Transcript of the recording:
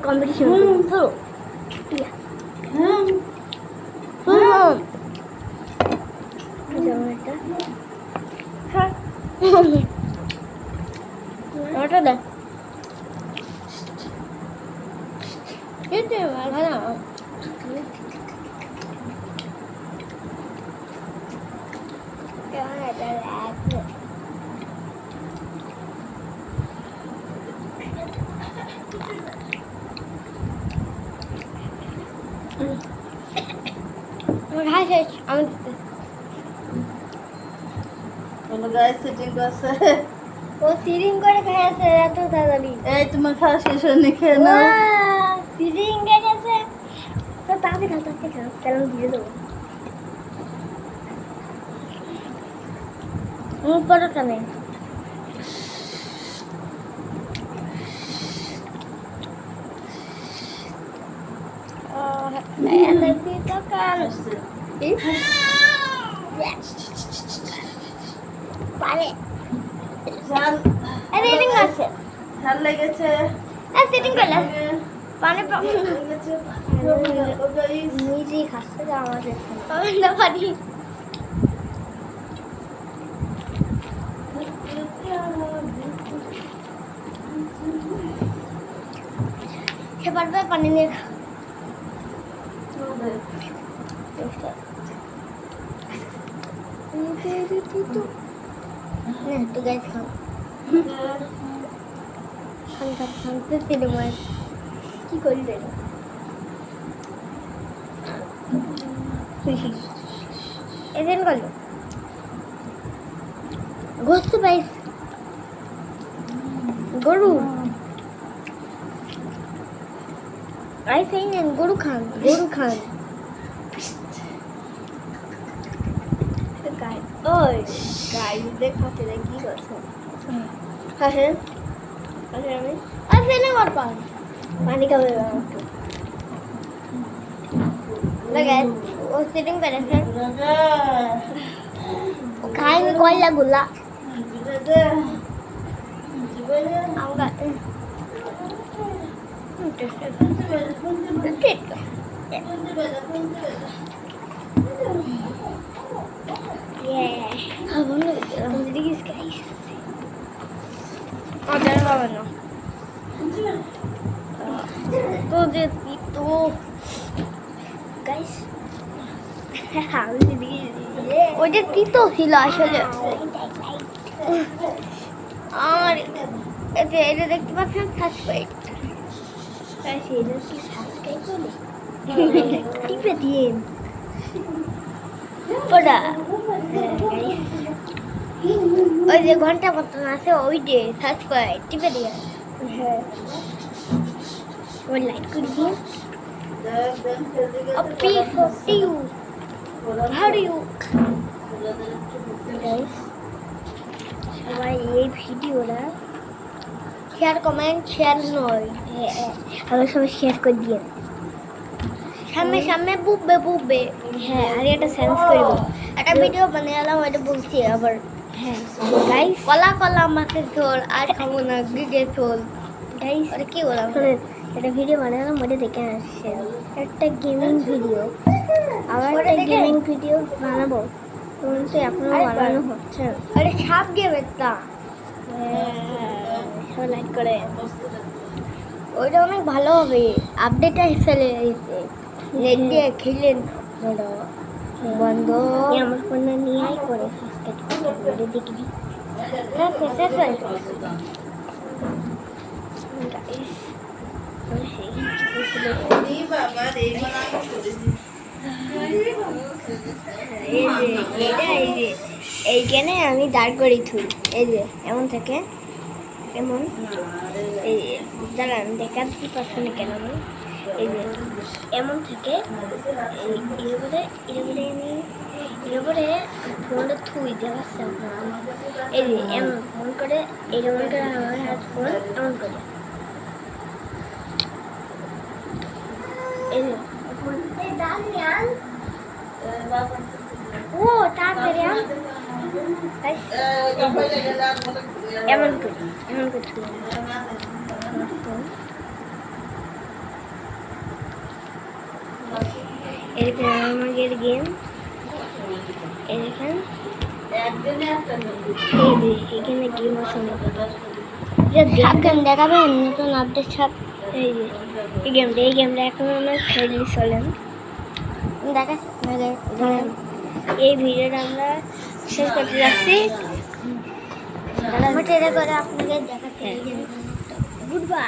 Competition শুরু ওটা দেখ ভালো ও সিরিং করে খাইছে এত তাড়াতাড়ি এই তোমার খাওয়া শেষ হয়নি, খেয়ে নাও। সিরিং গেছে তো তাড়াতাড়ি খাও কেন দিয়ে দেবো পরোটা নেই পারে রেডিং আছে ঝাল লেগেছে, সেটিং করলে পানি লেগেছে। নিজেই খাচ্ছে আমাদের না পানি সে পারবে পানি নিয়ে তো গাইস খাও খানতে সিনেমা কি করবে এদিন গেল গোস্ত পাইস গরু আই সাইন গরু খান ওই গাই দেখাতে কি করছো হ্যাঁ আমি না মার পানি খাবে लगे वो सिटिंग पे रखे खाएंगे कोयला गुल्ला आऊंगा ये अब हम लोग जिंदगी इसका ही और डरवा बनो तो देती तो গাইস ওইটা তিতো ছিল আসলে আর এটা দেখতে পাচ্ছেন সাবস্ক্রাইব গাইস এটা কি সাবস্ক্রাইব করে টিপে দিন পড়া ওই যে ঘন্টা মতন আছে ওই যে সাবস্ক্রাইব টিপে দিন হ্যাঁ ওই লাইক করে দিন A P for you. How do you guys? সবাই এই ভিডিওটা শেয়ার কমেন্ট শেয়ার নয় আমরা সবাই শেয়ার করে দিয়ে সামনে বুববে হ্যাঁ আর এটা সেন্স করব একটা ভিডিও বানালাম ওটা বলছি আবার হ্যাঁ গাইস কলা মাছের ঝোল আর খাবো না গিগের ঝোল গাইস আরে কি বললাম একটা ভিডিও বানালাম ওটা দেখে আসছেন একটা গেমিং ভিডিও আবার একটা গেমিং ভিডিও বানাবো কিন্তু এখনো বানানো হচ্ছে আরে সাপ গেম একটা সবাই লাইক করে ওইটা অনেক ভালো হবে আপডেট আসলে নেট দিয়ে খেলেন বন্ধ আমার ফোনে নিয়েই করে সাবস্ক্রাইব করে দেখি এইখানে আমি দাঁড় করে থুই এই যে এমন থাকে এমন এই দাঁড়ান দেখাচ্ছি পাচ্ছেন কেন আমি এই যে এমন থাকে এরপরে ফোনটা থুই দেখাচ্ছে এই যে এমন ফোন করে এরকম করে আমার হাত ফোন এমন করে ও তাড়াতাড়ি এমন করে এখানে আমাদের গেম, এখানে একদিনে একটা নেই। এই যে এখানে গেম আছে অনেক গেম দেখাবেন নতুন আপডেট সব। এই যে এই গেমটা এখন আমরা খেলি, চলেন দেখা। এই ভিডিওটা আমরা শেষ করতে যাচ্ছি। এটা করে আপনাদের দেখাতে গুড বাই।